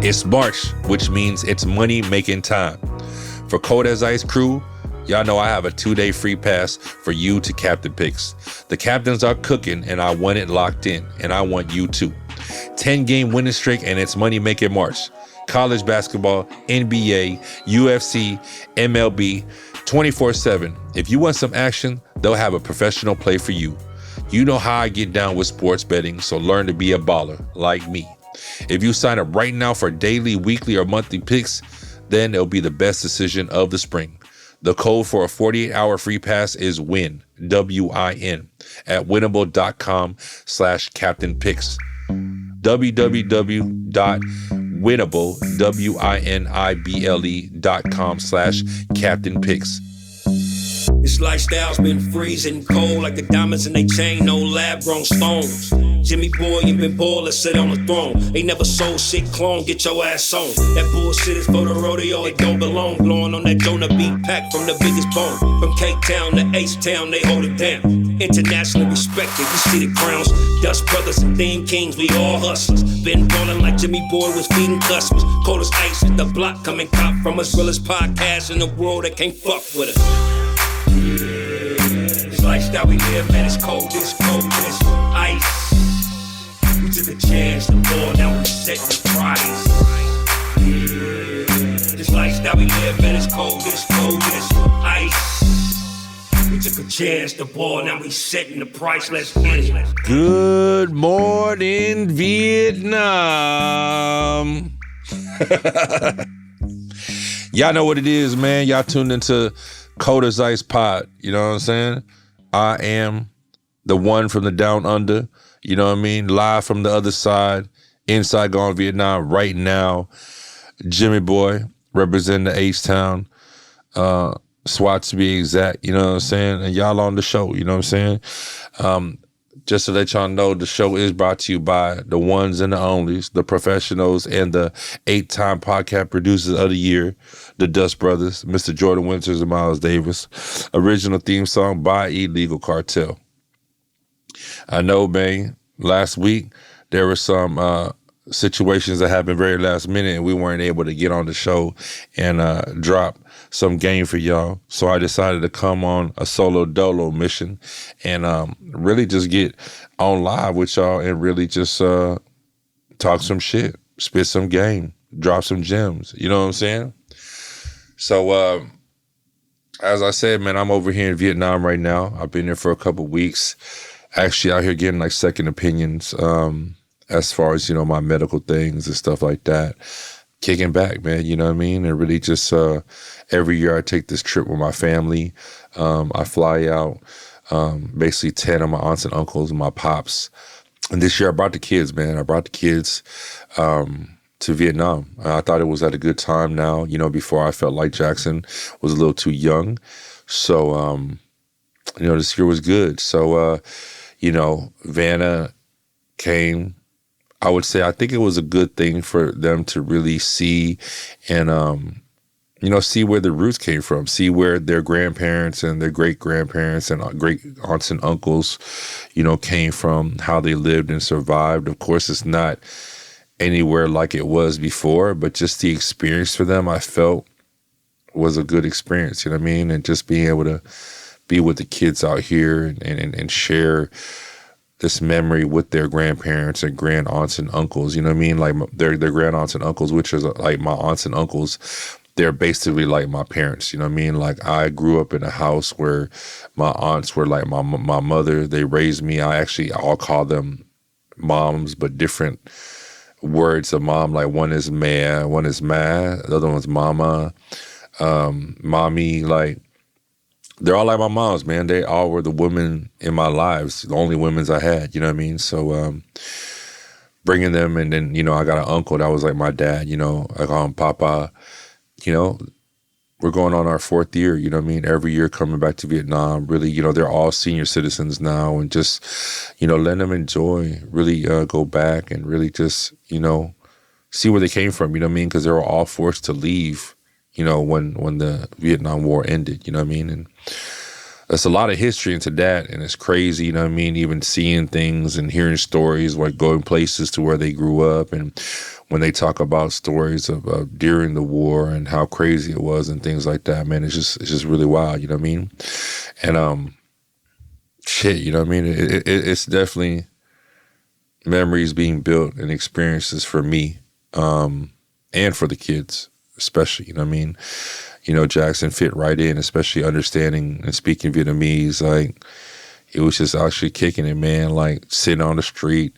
It's March, which means it's money making time. For Cold as Ice crew, y'all know I have a 2-day free pass for you to Captain Picks. The captains are cooking and I want it locked in, and I want you too. 10-game winning streak and it's money making March. College basketball, NBA, UFC, MLB, 24/7. If you want some action, they'll have a professional play for you. You know how I get down with sports betting, so learn to be a baller like me. If you sign up right now for daily, weekly, or monthly picks, then it'll be the best decision of the spring. The code for a 48-hour free pass is WIN, W-I-N, at winnable.com/captainpicks. www.winnable, WINIBLE.com/captainpicks. This lifestyle's been freezing cold like the diamonds in they chain, no lab-grown stones. JimmyBoi and been ballers sit on the throne. They never sold shit, clone, get your ass on. That bullshit is for the rodeo, it don't belong. Blowing on that Jonah beat pack from the biggest bone. From K-Town to H-Town, they hold it down. Internationally respected, we see the crowns. Dust Brothers and Theme Kings, we all hustlers. Been ballin' like JimmyBoi was feeding customers. Cold as ice, hit the block, come and cop from us. Realest podcast in the world that can't fuck with us. This lifestyle we live, man, it's cold as ice. We took a chance to ball, now we set the price. This lifestyle we live, man, it's cold as ice. We took a chance to ball, now we setting the price. Let's get it. Good morning, Vietnam. Y'all know what it is, man. Y'all tuned into Cold as Ice Pod. You know what I'm saying? I am the one from the down under. You know what I mean? Live from the other side, inside Gone Vietnam right now. JimmyBoi, representing the H-Town. SWAT to be exact, you know what I'm saying? And y'all on the show, you know what I'm saying? Just to let y'all know, the show is brought to you by the ones and the onlys, the professionals, and the 8-time podcast producers of the year, the Dust Brothers, Mr. Jordan Winters and Miles Davis. Original theme song by Illegal Cartel. I know, man, last week there were some situations that happened very last minute and we weren't able to get on the show and drop some game for y'all. So I decided to come on a solo dolo mission and really just get on live with y'all and really just talk some shit, spit some game, drop some gems. You know what I'm saying? So as I said, man, I'm over here in Vietnam right now. I've been there for a couple weeks. Actually out here getting like second opinions as far as, you know, my medical things and stuff like that. Kicking back, man, you know what I mean? And really just every year I take this trip with my family. I fly out basically 10 of my aunts and uncles and my pops. And this year I brought the kids, man. I brought the kids to Vietnam. I thought it was at a good time now, you know, before I felt like Jackson was a little too young. So, you know, this year was good. So, you know, Vanna came. I would say I think it was a good thing for them to really see and, you know, see where the roots came from, see where their grandparents and their great-grandparents and great aunts and uncles, you know, came from, how they lived and survived. Of course, it's not anywhere like it was before, but just the experience for them, I felt, was a good experience, you know what I mean? And just being able to be with the kids out here and share this memory with their grandparents and grand aunts and uncles, you know what I mean? Like their grand aunts and uncles, which is like my aunts and uncles, they're basically like my parents, you know what I mean? Like I grew up in a house where my aunts were like my mother. They raised me. I'll call them moms, but different words of mom. Like one is mea, one is ma, the other one's mama, mommy, like they're all like my moms, man. They all were the women in my lives, the only women's I had, you know what I mean? So bringing them, and then, you know, I got an uncle that was like my dad, you know, I call him Papa. You know, we're going on our 4th year, you know what I mean? Every year coming back to Vietnam, really, you know, they're all senior citizens now, and just, you know, letting them enjoy, really go back and really just, you know, see where they came from, you know what I mean? Because they were all forced to leave, you know, when the Vietnam War ended, you know what I mean? And there's a lot of history into that, and it's crazy, you know what I mean? Even seeing things and hearing stories, like going places to where they grew up, and when they talk about stories of during the war and how crazy it was and things like that, man, it's just really wild, you know what I mean? And shit, you know what I mean? It's definitely memories being built and experiences for me, and for the kids, especially, you know what I mean? You know, Jackson fit right in, especially understanding and speaking Vietnamese. Like, it was just actually kicking it, man. Like, sitting on the street.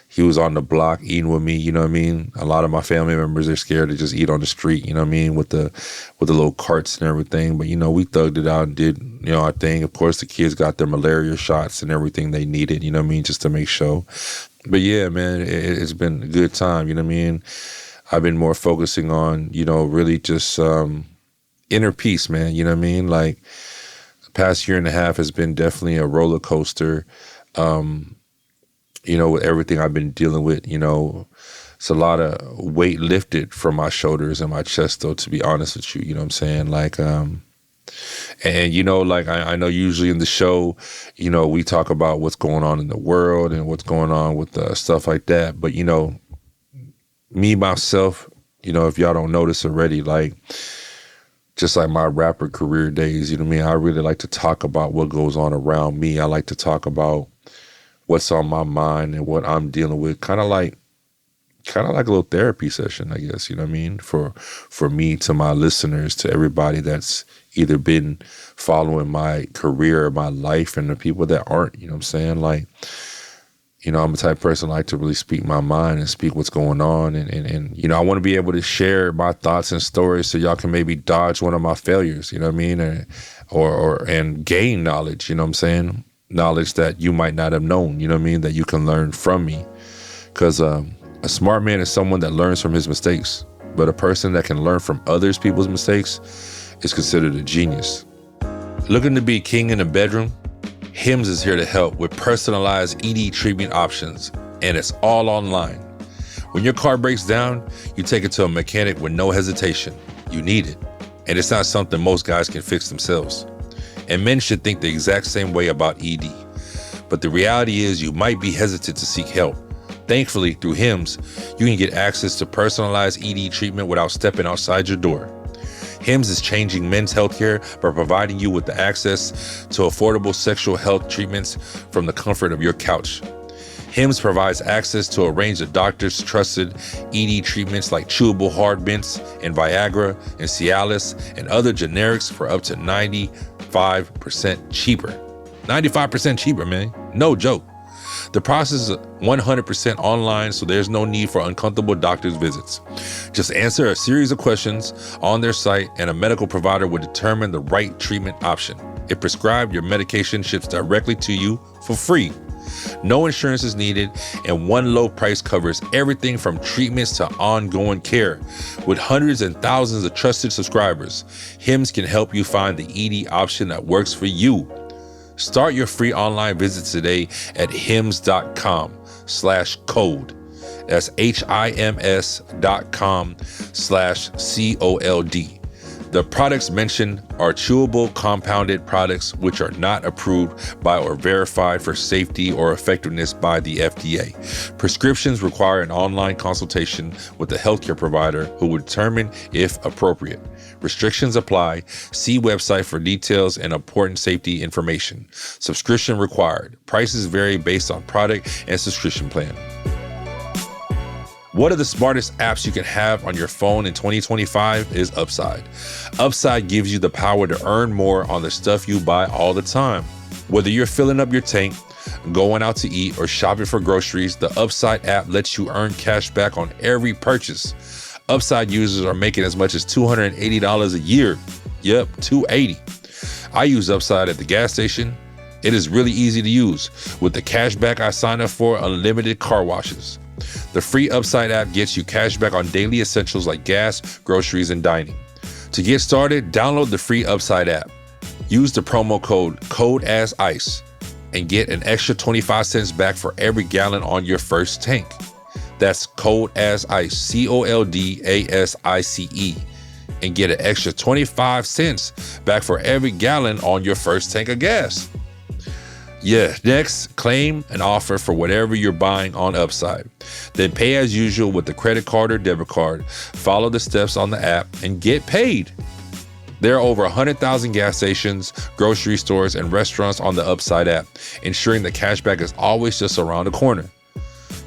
He was on the block eating with me, you know what I mean? A lot of my family members are scared to just eat on the street, you know what I mean, with the little carts and everything. But, you know, we thugged it out and did, you know, our thing. Of course, the kids got their malaria shots and everything they needed, you know what I mean, just to make sure. But, yeah, man, it's been a good time, you know what I mean? I've been more focusing on, you know, really just inner peace, man, you know what I mean? Like, the past year and a half has been definitely a roller coaster, you know, with everything I've been dealing with. You know, it's a lot of weight lifted from my shoulders and my chest, though, to be honest with you, you know what I'm saying? Like, and, you know, like, I know usually in the show, you know, we talk about what's going on in the world and what's going on with stuff like that. But, you know, me, myself, you know, if y'all don't notice already, like, just like my rapper career days, you know what I mean? I really like to talk about what goes on around me. I like to talk about what's on my mind and what I'm dealing with. Kind of like a little therapy session, I guess, you know what I mean? For me, to my listeners, to everybody that's either been following my career or my life, and the people that aren't, you know what I'm saying? Like, you know, I'm the type of person I like to really speak my mind and speak what's going on. And you know, I want to be able to share my thoughts and stories so y'all can maybe dodge one of my failures, you know what I mean? And gain knowledge, you know what I'm saying? Knowledge that you might not have known, you know what I mean? That you can learn from me. Because a smart man is someone that learns from his mistakes. But a person that can learn from others people's mistakes is considered a genius. Looking to be king in the bedroom? Hims is here to help with personalized ED treatment options, and it's all online. When your car breaks down, you take it to a mechanic with no hesitation. You need it, and it's not something most guys can fix themselves. And men should think the exact same way about ED. But the reality is you might be hesitant to seek help. Thankfully, through Hims, you can get access to personalized ED treatment without stepping outside your door. Hims is changing men's healthcare by providing you with the access to affordable sexual health treatments from the comfort of your couch. Hims provides access to a range of doctors' trusted ED treatments like chewable hard mints and Viagra and Cialis and other generics for up to 95% cheaper. 95% cheaper, man. No joke. The process is 100% online, so there's no need for uncomfortable doctor's visits. Just answer a series of questions on their site, and a medical provider will determine the right treatment option. If prescribed, your medication ships directly to you for free. No insurance is needed, and one low price covers everything from treatments to ongoing care. With hundreds and thousands of trusted subscribers, Hims can help you find the ED option that works for you. Start your free online visit today at hims.com/code. That's HIMS.com/COLD. The products mentioned are chewable compounded products which are not approved by or verified for safety or effectiveness by the FDA. Prescriptions require an online consultation with a healthcare provider who will determine if appropriate. Restrictions apply. See website for details and important safety information. Subscription required. Prices vary based on product and subscription plan. One of the smartest apps you can have on your phone in 2025 is Upside. Upside gives you the power to earn more on the stuff you buy all the time. Whether you're filling up your tank, going out to eat, or shopping for groceries, the Upside app lets you earn cash back on every purchase. Upside users are making as much as $280 a year. Yep, $280. I use Upside at the gas station. It is really easy to use. With the cash back I sign up for, unlimited car washes. The free Upside app gets you cash back on daily essentials like gas, groceries, and dining. To get started, download the free Upside app. Use the promo code CODEASICE and get an extra 25 cents back for every gallon on your first tank. That's CODEASICE, COLDASICE. and get an extra 25 cents back for every gallon on your first tank of gas. Yeah, next, claim an offer for whatever you're buying on Upside. Then pay as usual with the credit card or debit card. Follow the steps on the app and get paid. There are over 100,000 gas stations, grocery stores, and restaurants on the Upside app, ensuring that cashback is always just around the corner.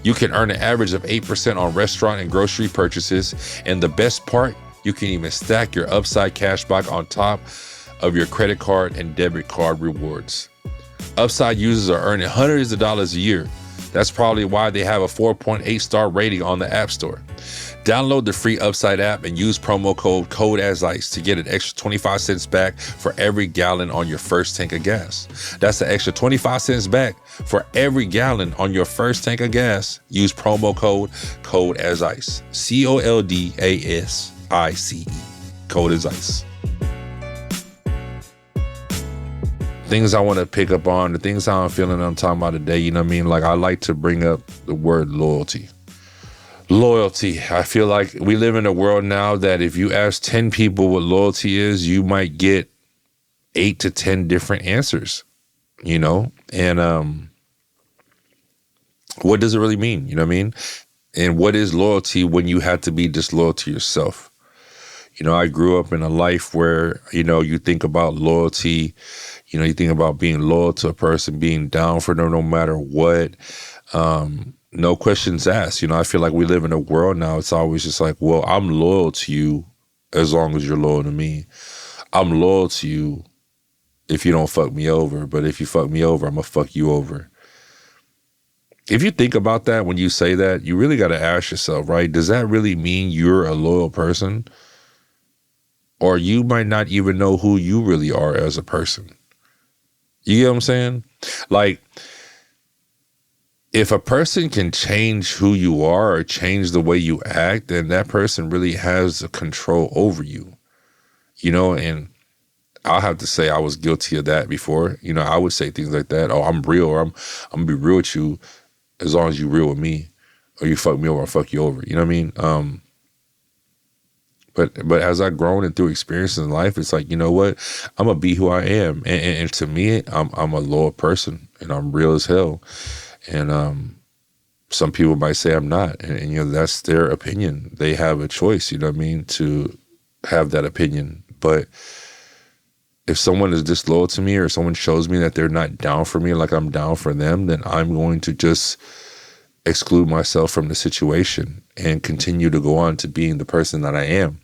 You can earn an average of 8% on restaurant and grocery purchases, and the best part, you can even stack your Upside cashback on top of your credit card and debit card rewards. Upside users are earning hundreds of dollars a year. That's probably why they have a 4.8 star rating on the App Store. Download the free Upside app and use promo code CODEASICE to get an extra 25 cents back for every gallon on your first tank of gas. That's an extra 25 cents back for every gallon on your first tank of gas. Use promo code CODEASICE. COLDASICE. Code as ice. Things I want to pick up on, the things how I'm feeling I'm talking about today, you know what I mean? Like, I like to bring up the word loyalty. Loyalty. I feel like we live in a world now that if you ask 10 people what loyalty is, you might get 8 to 10 different answers, you know? And what does it really mean? You know what I mean? And what is loyalty when you have to be disloyal to yourself? You know, I grew up in a life where, you know, you think about loyalty, you know, you think about being loyal to a person, being down for them no matter what. No questions asked. You know, I feel like we live in a world now, it's always just like, well, I'm loyal to you as long as you're loyal to me. I'm loyal to you if you don't fuck me over, but if you fuck me over, I'm gonna fuck you over. If you think about that when you say that, you really got to ask yourself, right? Does that really mean you're a loyal person? Or you might not even know who you really are as a person. You get what I'm saying? Like, if a person can change who you are or change the way you act, then that person really has the control over you. You know, and I'll have to say I was guilty of that before. You know, I would say things like that. Oh, I'm real, or I'm gonna be real with you as long as you real with me. Or you fuck me over, I'll fuck you over. You know what I mean? But as I've grown and through experiences in life, it's like, you know what? I'm gonna be who I am. And to me, I'm a loyal person and I'm real as hell. And some people might say I'm not. And you know, that's their opinion. They have a choice, you know what I mean, to have that opinion. But if someone is disloyal to me or someone shows me that they're not down for me like I'm down for them, then I'm going to just exclude myself from the situation and continue to go on to being the person that I am.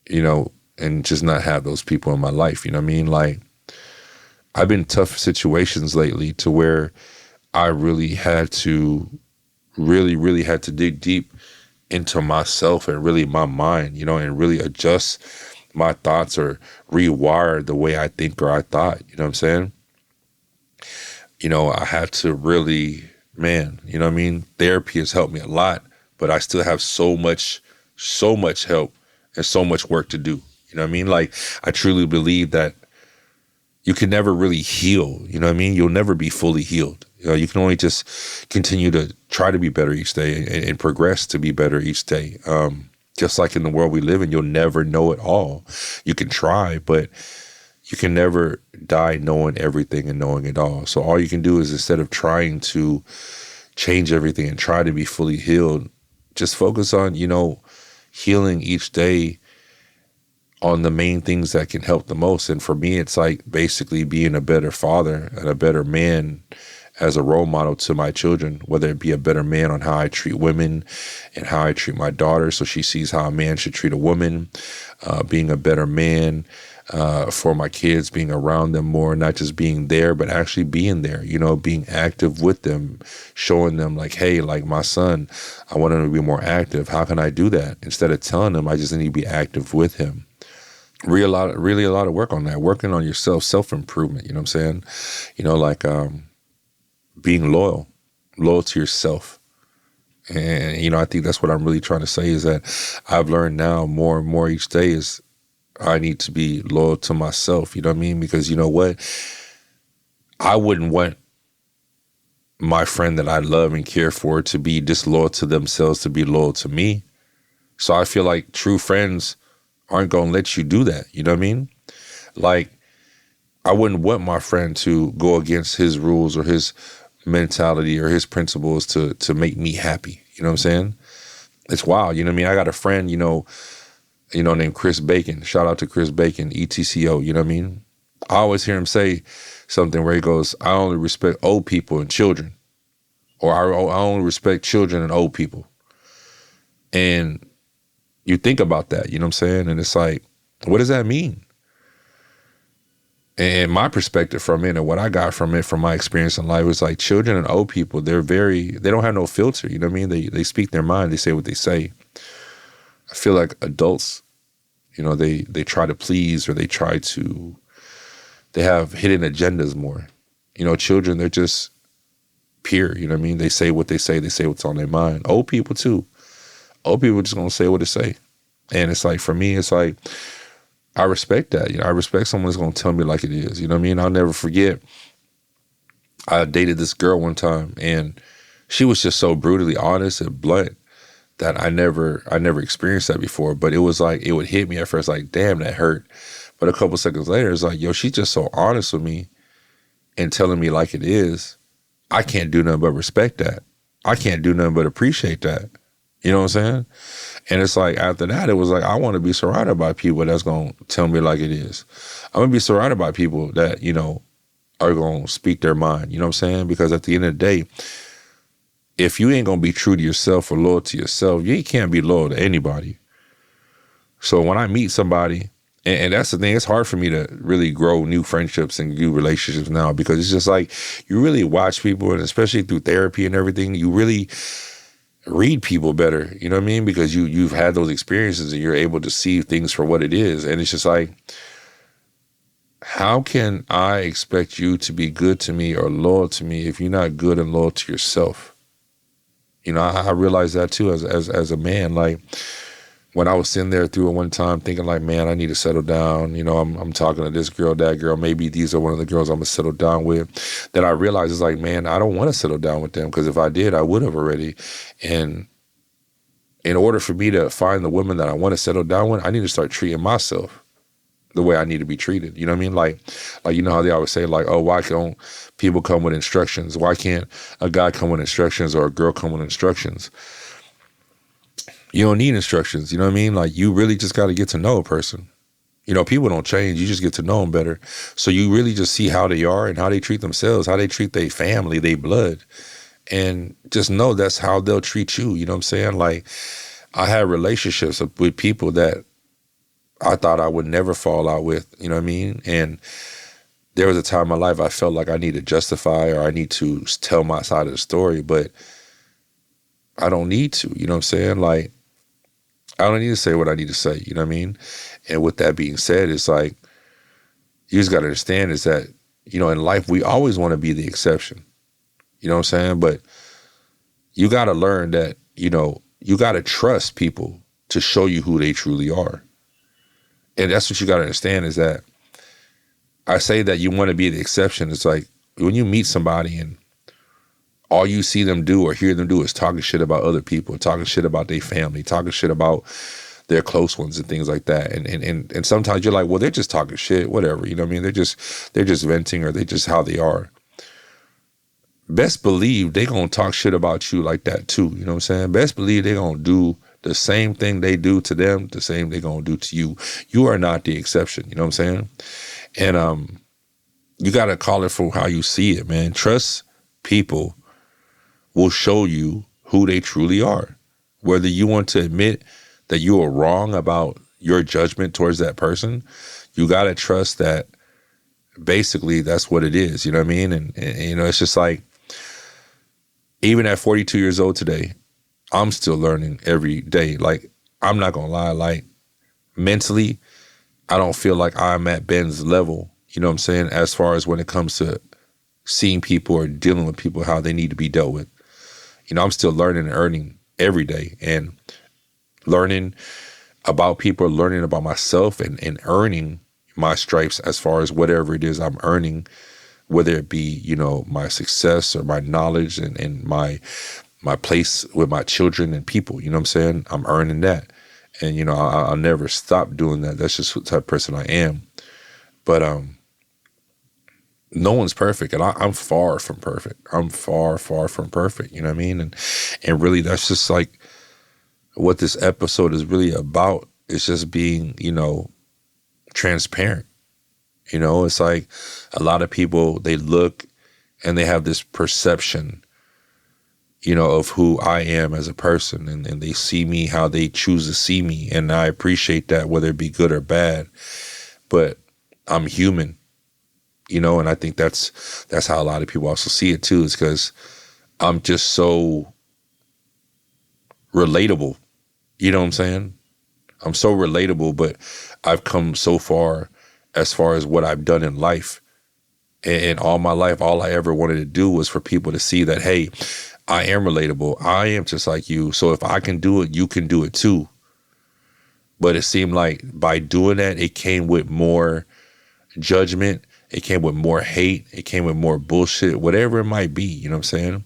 You know, and just not have those people in my life. You know what I mean? Like, I've been in tough situations lately to where I really had to dig deep into myself and really my mind, you know, and really adjust my thoughts or rewire the way I think or I thought. You know what I'm saying? You know, I had to really, man, you know what I mean? Therapy has helped me a lot, but I still have so much help and so much work to do. You know what I mean? Like, I truly believe that you can never really heal. You know what I mean? You'll never be fully healed. You know, you can only just continue to try to be better each day and progress to be better each day. Just like in the world we live in, you'll never know it all. You can try, but you can never die knowing everything and knowing it all. So all you can do is, instead of trying to change everything and try to be fully healed, just focus on, you know, healing each day on the main things that can help the most. And for me, it's like basically being a better father and a better man as a role model to my children, whether it be a better man on how I treat women and how I treat my daughter, so she sees how a man should treat a woman, being a better man for my kids, being around them more, not just being there, but actually being there, you know, being active with them, showing them like, hey, like my son, I want him to be more active. How can I do that? Instead of telling him, I just need to be active with him. Really a lot of work on that, working on yourself, self-improvement, you know what I'm saying? You know, like being loyal to yourself. And, you know, I think that's what I'm really trying to say, is that I've learned now more and more each day is I need to be loyal to myself, you know what I mean? Because you know what? I wouldn't want my friend that I love and care for to be disloyal to themselves, to be loyal to me. So I feel like true friends aren't going to let you do that. You know what I mean? Like, I wouldn't want my friend to go against his rules or his mentality or his principles to make me happy. You know what I'm saying? It's wild. You know what I mean? I got a friend, named Chris Bacon. Shout out to Chris Bacon, ETCO. You know what I mean? I always hear him say something where he goes, I only respect old people and children. Or I only respect children and old people. And you think about that, you know what I'm saying? And it's like, what does that mean? And my perspective from it and what I got from it, from my experience in life, was like children and old people, they don't have no filter, you know what I mean? They speak their mind, they say what they say. I feel like adults, they try to please, or they have hidden agendas more. Children, they're just pure, you know what I mean? They say what they say what's on their mind. Old people too. Old people just gonna say what they say. And it's like, for me, it's like, I respect that. I respect someone that's gonna tell me like it is. You know what I mean? I'll never forget, I dated this girl one time, and she was just so brutally honest and blunt that I never experienced that before. But it was like, it would hit me at first, like, damn, that hurt. But a couple seconds later, it's like, yo, she's just so honest with me and telling me like it is. I can't do nothing but respect that. I can't do nothing but appreciate that. You know what I'm saying? And it's like, after that, it was like, I want to be surrounded by people that's going to tell me like it is. I'm going to be surrounded by people that, are going to speak their mind. You know what I'm saying? Because at the end of the day, if you ain't going to be true to yourself or loyal to yourself, you can't be loyal to anybody. So when I meet somebody, and that's the thing, it's hard for me to really grow new friendships and new relationships now, because it's just like, you really watch people, and especially through therapy and everything, you really read people better, you know what I mean? Because you've had those experiences and you're able to see things for what it is. And it's just like, how can I expect you to be good to me or loyal to me if you're not good and loyal to yourself? I realized that too as a man. Like, when I was sitting there through it one time thinking like, man, I need to settle down. I'm talking to this girl, that girl. Maybe these are one of the girls I'm going to settle down with. Then I realized, it's like, man, I don't want to settle down with them, because if I did, I would have already. And in order for me to find the woman that I want to settle down with, I need to start treating myself the way I need to be treated. You know what I mean? Like how they always say, like, oh, why can't people come with instructions? Why can't a guy come with instructions or a girl come with instructions? You don't need instructions, you know what I mean? Like, you really just got to get to know a person. People don't change, you just get to know them better. So you really just see how they are and how they treat themselves, how they treat their family, their blood. And just know that's how they'll treat you, you know what I'm saying? Like, I had relationships with people that I thought I would never fall out with, you know what I mean? And there was a time in my life I felt like I need to justify, or I need to tell my side of the story, but I don't need to, you know what I'm saying? Like, I don't need to say what I need to say, you know what I mean? And with that being said, it's like, you just got to understand is that, in life, we always want to be the exception. You know what I'm saying? But you got to learn that, you got to trust people to show you who they truly are. And that's what you got to understand, is that I say that you want to be the exception. It's like, when you meet somebody and all you see them do or hear them do is talking shit about other people, talking shit about their family, talking shit about their close ones and things like that. And sometimes you're like, well, they're just talking shit, whatever. You know what I mean? They're just venting, or they just how they are. Best believe they gonna talk shit about you like that too. You know what I'm saying? Best believe they gonna do the same thing they do to them, the same they gonna do to you. You are not the exception. You know what I'm saying? And you gotta call it for how you see it, man. Trust people will show you who they truly are. Whether you want to admit that you are wrong about your judgment towards that person, you got to trust that basically that's what it is. You know what I mean? And it's just like, even at 42 years old today, I'm still learning every day. Like, I'm not going to lie, like, mentally, I don't feel like I'm at Ben's level, you know what I'm saying, as far as when it comes to seeing people or dealing with people, how they need to be dealt with. I'm still learning and earning every day, and learning about people, learning about myself, and earning my stripes as far as whatever it is I'm earning, whether it be, my success or my knowledge and my place with my children and people, you know what I'm saying? I'm earning that. And, I'll never stop doing that. That's just what type of person I am. But no one's perfect, and I'm far from perfect. I'm far, far from perfect, you know what I mean? And really, that's just like what this episode is really about. It's just being, transparent. It's like a lot of people, they look and they have this perception, of who I am as a person, and they see me how they choose to see me, and I appreciate that, whether it be good or bad. But I'm human, and I think that's how a lot of people also see it too, is because I'm just so relatable. You know what I'm saying? I'm so relatable, but I've come so far as what I've done in life. And all my life, all I ever wanted to do was for people to see that, hey, I am relatable. I am just like you. So if I can do it, you can do it too. But it seemed like by doing that, it came with more judgment. It came with more hate. It came with more bullshit, whatever it might be. You know what I'm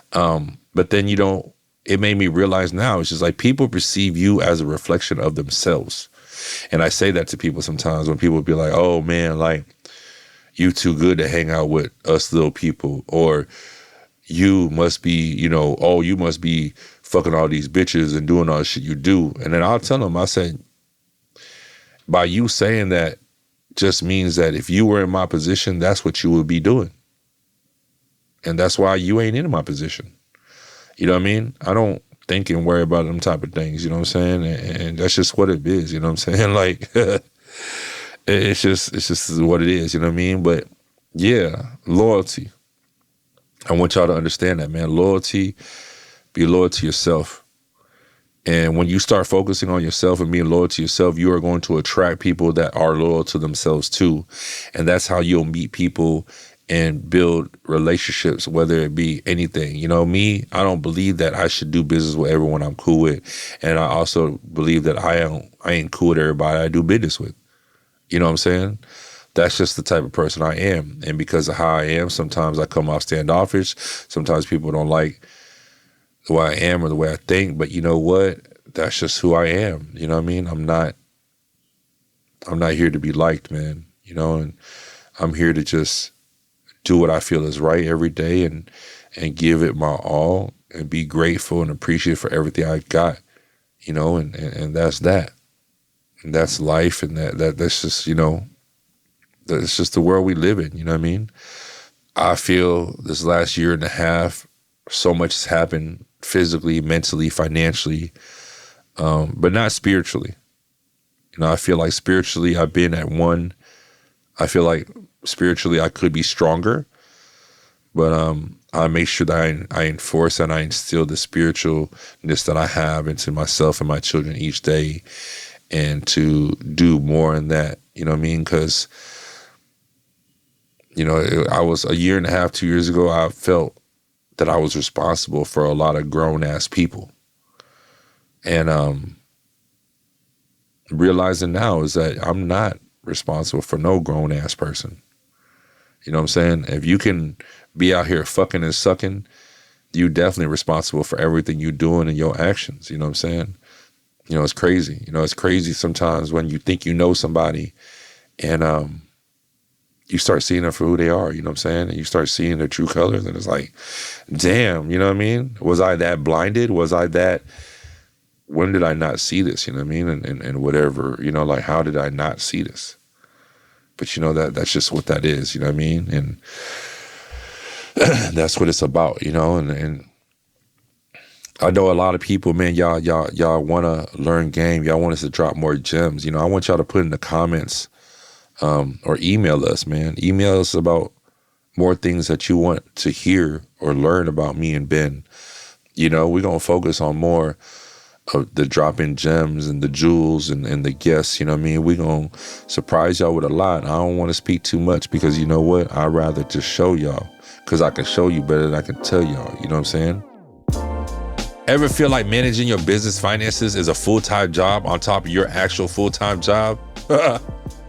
saying? But then, it made me realize now, it's just like people perceive you as a reflection of themselves. And I say that to people sometimes when people be like, oh man, like, you too good to hang out with us little people, or you must be, you must be fucking all these bitches and doing all the shit you do. And then I'll tell them, I said, by you saying that just means that if you were in my position, that's what you would be doing. And that's why you ain't in my position. You know what I mean? I don't think and worry about them type of things, you know what I'm saying? And that's just what it is, you know what I'm saying? Like, it's just what it is, you know what I mean? But yeah, loyalty. I want y'all to understand that, man. Loyalty, be loyal to yourself. And when you start focusing on yourself and being loyal to yourself, you are going to attract people that are loyal to themselves too. And that's how you'll meet people and build relationships, whether it be anything. Me, I don't believe that I should do business with everyone I'm cool with. And I also believe that I ain't cool with everybody I do business with. You know what I'm saying? That's just the type of person I am. And because of how I am, sometimes I come off standoffish. Sometimes people don't like the way I am or the way I think. But you know what? That's just who I am. You know what I mean? I'm not here to be liked, man. And I'm here to just do what I feel is right every day and give it my all and be grateful and appreciative for everything I got, and that's that. And that's life, and that's just, that's just the world we live in, you know what I mean? I feel this last year and a half, so much has happened physically, mentally, financially, but not spiritually. I feel like spiritually I've been at one. I feel like spiritually I could be stronger, but I make sure that I enforce and I instill the spiritualness that I have into myself and my children each day, and to do more in that, you know what I mean? Because, I was a year and a half, 2 years ago, I felt that I was responsible for a lot of grown-ass people. And realizing now is that I'm not responsible for no grown-ass person. You know what I'm saying? If you can be out here fucking and sucking, you definitely responsible for everything you're doing and your actions. You know what I'm saying? It's crazy. It's crazy sometimes when you think you know somebody and you start seeing them for who they are, you know what I'm saying? And you start seeing their true colors, and it's like, damn, you know what I mean? Was I that blinded? When did I not see this, you know what I mean? And whatever, like, how did I not see this? But that's just what that is, you know what I mean? And that's what it's about, and I know a lot of people, man, y'all want to learn game. Y'all want us to drop more gems. I want y'all to put in the comments or email us, man. Email us about more things that you want to hear or learn about me and Ben. We're going to focus on more of the drop-in gems and the jewels and the guests, you know what I mean? We're going to surprise y'all with a lot. I don't want to speak too much because you know what? I'd rather just show y'all, because I can show you better than I can tell y'all, you know what I'm saying? Ever feel like managing your business finances is a full-time job on top of your actual full-time job?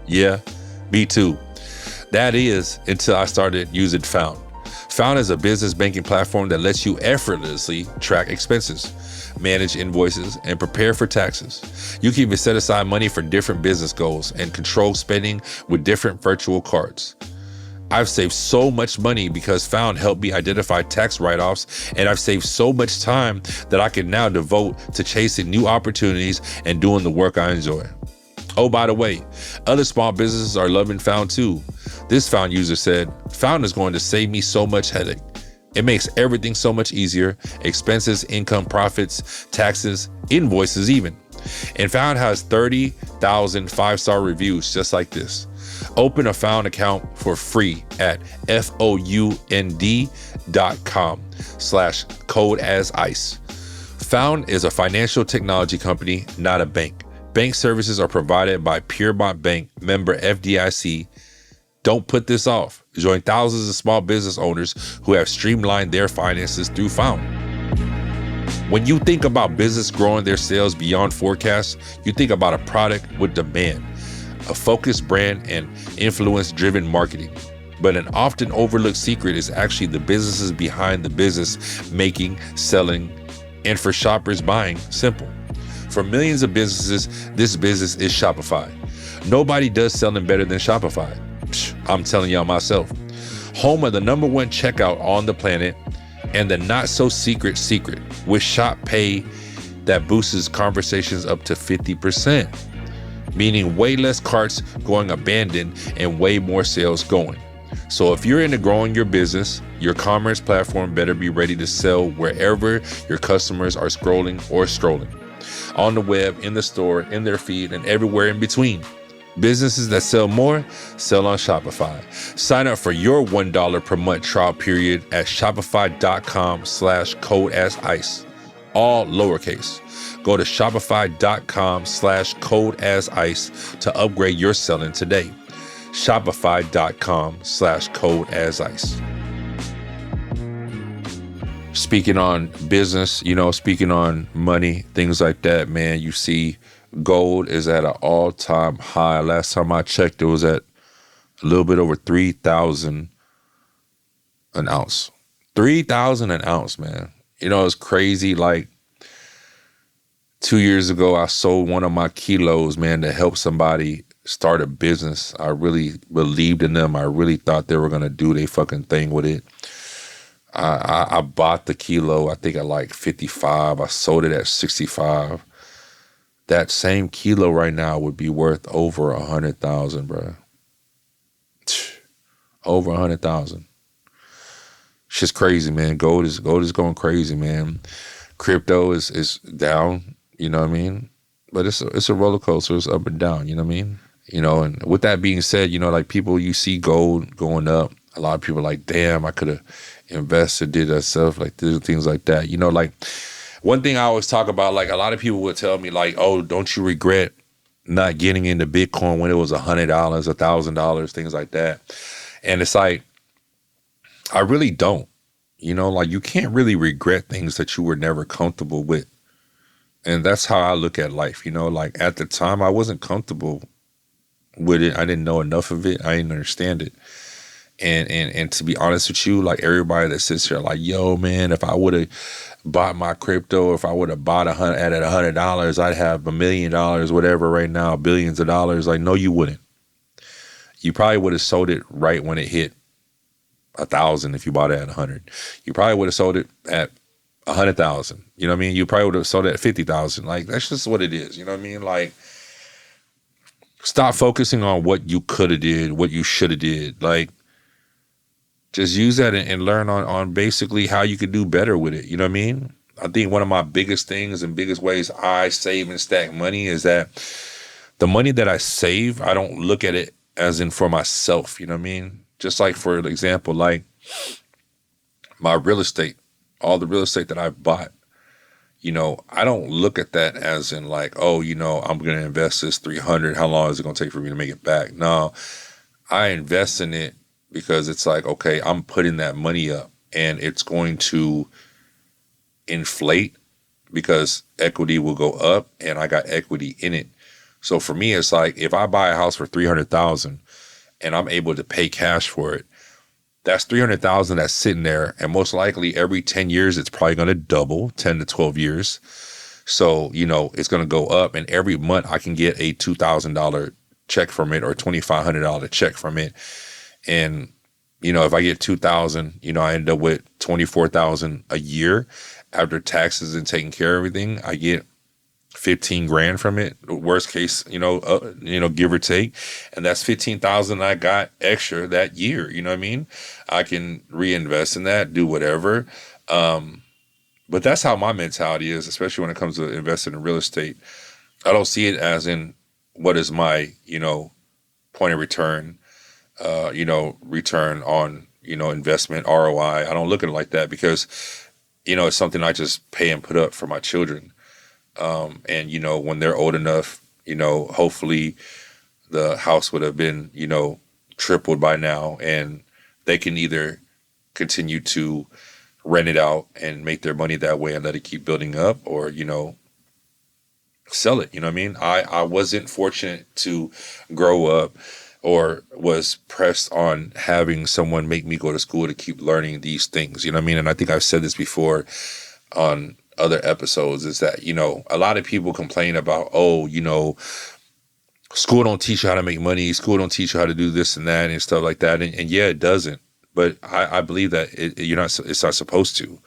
Yeah, me too. That is until I started using Found. Found is a business banking platform that lets you effortlessly track expenses, manage invoices, and prepare for taxes. You can even set aside money for different business goals and control spending with different virtual cards. I've saved so much money because Found helped me identify tax write-offs, and I've saved so much time that I can now devote to chasing new opportunities and doing the work I enjoy. Oh, by the way, other small businesses are loving Found too. This Found user said, Found is going to save me so much headache. It makes everything so much easier: expenses, income, profits, taxes, invoices even. And Found has 30,000 five-star reviews just like this. Open a Found account for free at found.com/code-as-ice. Found is a financial technology company, not a bank. Bank services are provided by Piermont Bank, member FDIC. Don't put this off. Join thousands of small business owners who have streamlined their finances through Found. When you think about business growing their sales beyond forecasts, you think about a product with demand, a focused brand, and influence-driven marketing. But an often overlooked secret is actually the businesses behind the business, making, selling, and for shoppers buying simple. For millions of businesses, this business is Shopify. Nobody does selling better than Shopify. I'm telling y'all myself. Home of the #1 checkout on the planet, and the not so secret with Shop Pay that boosts conversations up to 50%, meaning way less carts going abandoned and way more sales going. So if you're into growing your business, your commerce platform better be ready to sell wherever your customers are scrolling or strolling. On the web, in the store, in their feed, and everywhere in between. Businesses that sell more, sell on Shopify. Sign up for your $1 per month trial period at shopify.com/code-as-ice. All lowercase. Go to shopify.com/code-as-ice to upgrade your selling today. Shopify.com/code-as-ice. Speaking on business, speaking on money, things like that, man, you see gold is at an all-time high. Last time I checked, it was at a little bit over 3,000 an ounce. 3,000 an ounce, man. It's crazy. Like 2 years ago, I sold one of my kilos, man, to help somebody start a business. I really believed in them. I really thought they were going to do their fucking thing with it. I bought the kilo, I think at like 55. I sold it at 65. That same kilo right now would be worth over 100,000, bro. Over 100,000. Shit's crazy, man. Gold is going crazy, man. Crypto is down, you know what I mean? But it's a roller coaster. It's up and down, you know what I mean? And with that being said, like people, you see gold going up. A lot of people are like, damn, I could have invested, did that stuff, like things like that. Like one thing I always talk about, like a lot of people would tell me like, oh, don't you regret not getting into Bitcoin when it was $100, $1,000, things like that. And it's like, I really don't, like you can't really regret things that you were never comfortable with. And that's how I look at life, like at the time I wasn't comfortable with it. I didn't know enough of it. I didn't understand it. And to be honest with you, like everybody that sits here like, yo, man, if I would have bought my crypto, if I would have bought at $100, I'd have $1 million, whatever right now, billions of dollars. Like, no, you wouldn't. You probably would have sold it right when it hit 1,000 if you bought it at 100. You probably would have sold it at 100,000. You know what I mean? You probably would have sold it at 50,000. Like, that's just what it is. You know what I mean? Like, stop focusing on what you could have did, what you should have did. Like, just use that and learn on basically how you could do better with it. You know what I mean? I think one of my biggest things and biggest ways I save and stack money is that the money that I save, I don't look at it as in for myself. You know what I mean? Just like, for example, like my real estate, all the real estate that I've bought, I don't look at that as in like, oh, I'm going to invest this 300. How long is it going to take for me to make it back? No, I invest in it because it's like, okay, I'm putting that money up and it's going to inflate because equity will go up and I got equity in it. So for me, it's like if I buy a house for $300,000 and I'm able to pay cash for it, That's 300,000 that's sitting there. And most likely every 10 years, it's probably going to double, 10 to 12 years. So, it's going to go up. And every month I can get a $2,000 check from it or $2,500 check from it. And, if I get 2,000, I end up with 24,000 a year after taxes and taking care of everything. I get 15 grand from it, worst case, give or take. And that's 15,000 I got extra that year. You know what I mean? I can reinvest in that, do whatever. But that's how my mentality is, especially when it comes to investing in real estate. I don't see it as in what is my, point of return, return on, investment, ROI. I don't look at it like that because, it's something I just pay and put up for my children. And, when they're old enough, hopefully the house would have been, tripled by now, and they can either continue to rent it out and make their money that way and let it keep building up, or, sell it. You know what I mean? I wasn't fortunate to grow up or was pressed on having someone make me go to school to keep learning these things. You know what I mean? And I think I've said this before on other episodes, is that, a lot of people complain about, school don't teach you how to make money. School don't teach you how to do this and that and stuff like that. And yeah, it doesn't. But I believe that it's not supposed to.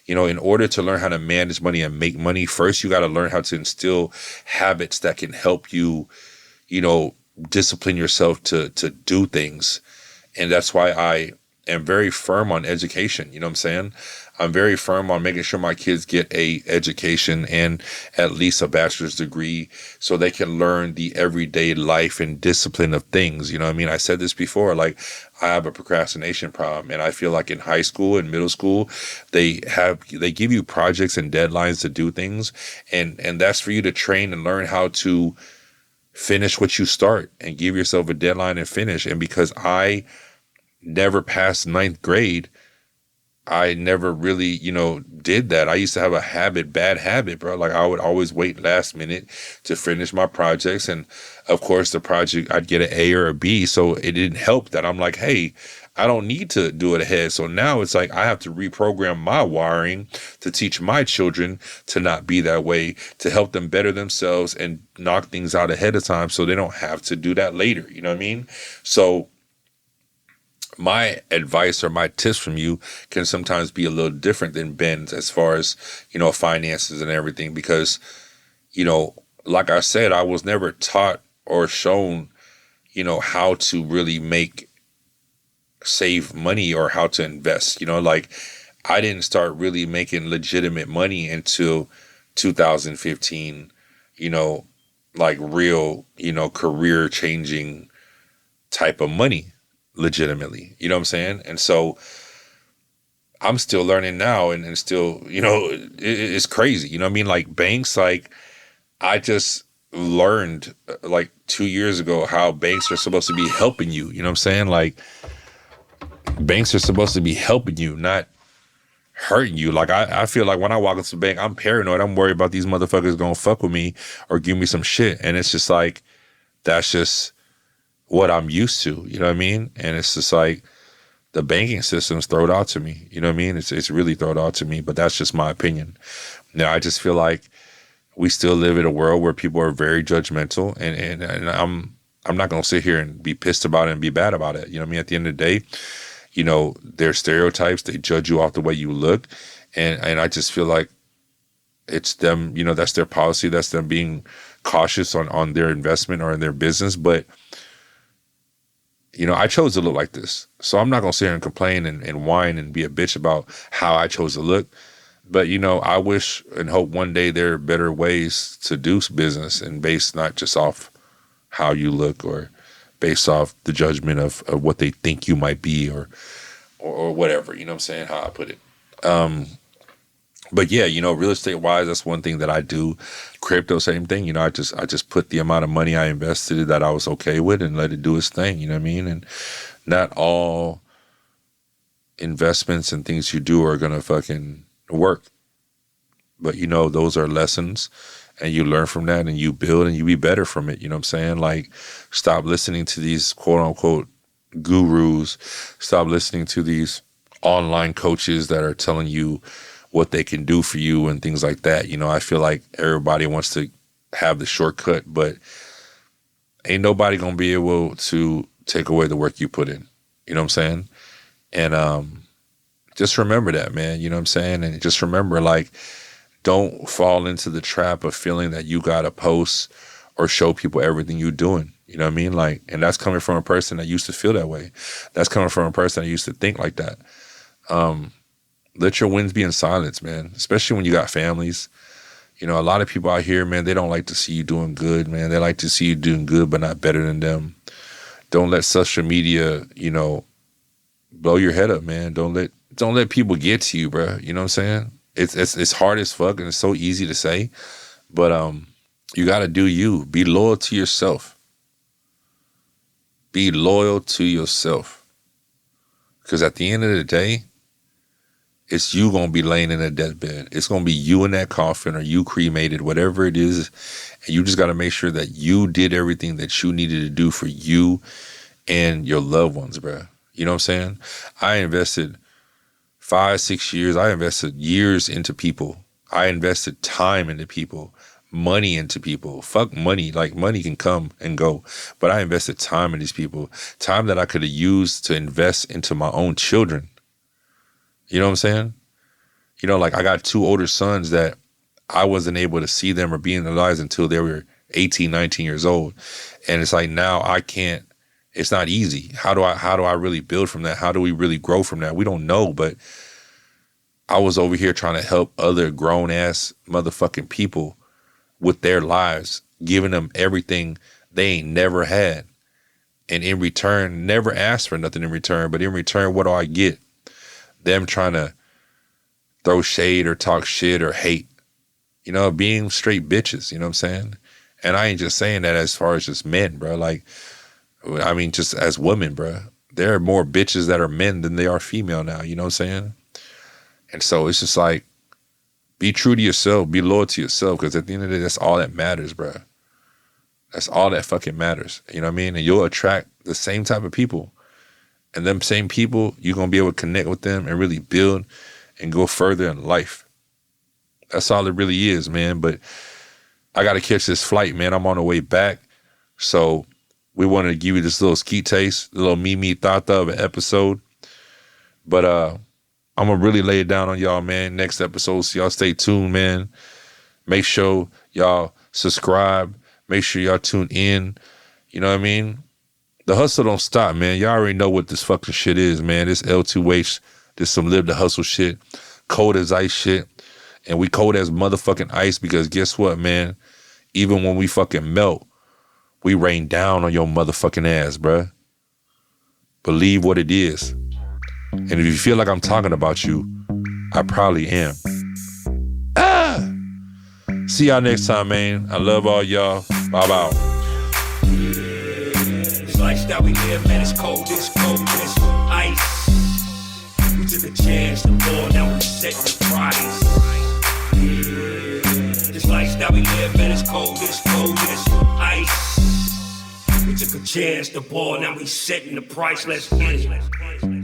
In order to learn how to manage money and make money, first you got to learn how to instill habits that can help you, discipline yourself to do things. And that's why I am very firm on education. You know what I'm saying? I'm very firm on making sure my kids get a education and at least a bachelor's degree so they can learn the everyday life and discipline of things. You know what I mean? I said this before, like I have a procrastination problem, and I feel like in high school and middle school, they give you projects and deadlines to do things. And that's for you to train and learn how to finish what you start and give yourself a deadline and finish. And because I never passed ninth grade, I never really, did that. I used to have a bad habit, bro. Like I would always wait last minute to finish my projects. And of course the project, I'd get an A or a B. So it didn't help that I'm like, hey, I don't need to do it ahead. So now it's like I have to reprogram my wiring to teach my children to not be that way, to help them better themselves and knock things out ahead of time so they don't have to do that later. You know what I mean? So my advice or my tips from you can sometimes be a little different than Ben's as far as, finances and everything, because, like I said, I was never taught or shown, how to really save money or how to invest. Like I didn't start really making legitimate money until 2015, like real, career changing type of money. Legitimately, you know what I'm saying? And so I'm still learning now and still, it's crazy. You know what I mean? Like banks, like I just learned like 2 years ago how banks are supposed to be helping you. You know what I'm saying? Like banks are supposed to be helping you, not hurting you. Like I feel like when I walk into the bank, I'm paranoid. I'm worried about these motherfuckers gonna fuck with me or give me some shit. And it's just like, that's just what I'm used to, you know what I mean? And it's just like the banking system's thrown out to me, you know what I mean? It's really thrown out to me, but that's just my opinion. I just feel like we still live in a world where people are very judgmental, and I'm not gonna sit here and be pissed about it and be bad about it. You know what I mean? At the end of the day, there's stereotypes. They judge you off the way you look, and I just feel like it's them. That's their policy. That's them being cautious on their investment or in their business, but. I chose to look like this. So I'm not going to sit here and complain and whine and be a bitch about how I chose to look. But, I wish and hope one day there are better ways to do business and based not just off how you look or based off the judgment of what they think you might be or whatever. You know what I'm saying? How I put it. But yeah, real estate wise, that's one thing that I do. Crypto, same thing. I just put the amount of money I invested that I was okay with and let it do its thing. You know what I mean? And not all investments and things you do are gonna fucking work. But those are lessons, and you learn from that, and you build, and you be better from it. You know what I'm saying? Like, stop listening to these quote unquote gurus. Stop listening to these online coaches that are telling you what they can do for you and things like that. You know, I feel like everybody wants to have the shortcut, but ain't nobody gonna be able to take away the work you put in. You know what I'm saying? And just remember that, man. You know what I'm saying? And just remember, like, don't fall into the trap of feeling that you gotta post or show people everything you're doing. You know what I mean? Like, and that's coming from a person that used to feel that way. That's coming from a person that used to think like that. Let your wins be in silence, man, especially when you got families. You know, a lot of people out here, man, they don't like to see you doing good, man. They like to see you doing good, but not better than them. Don't let social media, you know, blow your head up, man. Don't let people get to you, bro. You know what I'm saying? It's hard as fuck, and it's so easy to say, but you got to do you. Be loyal to yourself. Be loyal to yourself, because at the end of the day, it's you gonna be laying in a deathbed. It's gonna be you in that coffin, or you cremated, whatever it is. And you just gotta make sure that you did everything that you needed to do for you and your loved ones, bro. You know what I'm saying? I invested 5-6 years. I invested years into people. I invested time into people, money into people. Fuck money. Like, money can come and go, but I invested time in these people. Time that I could have used to invest into my own children. You know what I'm saying? You know, like, I got 2 older sons that I wasn't able to see them or be in their lives until they were 18, 19 years old. And it's like, now I can't, it's not easy. How do I really build from that? How do we really grow from that? We don't know, but I was over here trying to help other grown ass motherfucking people with their lives, giving them everything they ain't never had. And in return, never asked for nothing in return, but in return, what do I get? Them trying to throw shade or talk shit or hate, you know, being straight bitches, you know what I'm saying? And I ain't just saying that as far as just men, bro. Like, I mean, just as women, bro. There are more bitches that are men than they are female now, you know what I'm saying? And so it's just like, be true to yourself, be loyal to yourself, because at the end of the day, that's all that matters, bro. That's all that fucking matters, you know what I mean? And you'll attract the same type of people. And them same people, you're going to be able to connect with them and really build and go further in life. That's all it really is, man. But I got to catch this flight, man. I'm on the way back. So we wanted to give you this little ski taste, a little me thought of an episode. But I'm going to really lay it down on y'all, man, next episode. So y'all stay tuned, man. Make sure y'all subscribe. Make sure y'all tune in. You know what I mean? The hustle don't stop, man. Y'all already know what this fucking shit is, man. This L2H, this some live the hustle shit, cold as ice shit. And we cold as motherfucking ice, because guess what, man? Even when we fucking melt, we rain down on your motherfucking ass, bruh. Believe what it is. And if you feel like I'm talking about you, I probably am. See y'all next time, man. I love all y'all. Bye-bye. Lifestyle we live, man, it's cold as ice. We took a chance to fall, now we set the price. This lifestyle we live, man, it's cold as ice. We took a chance to ball, now we setting the price. Let's get it.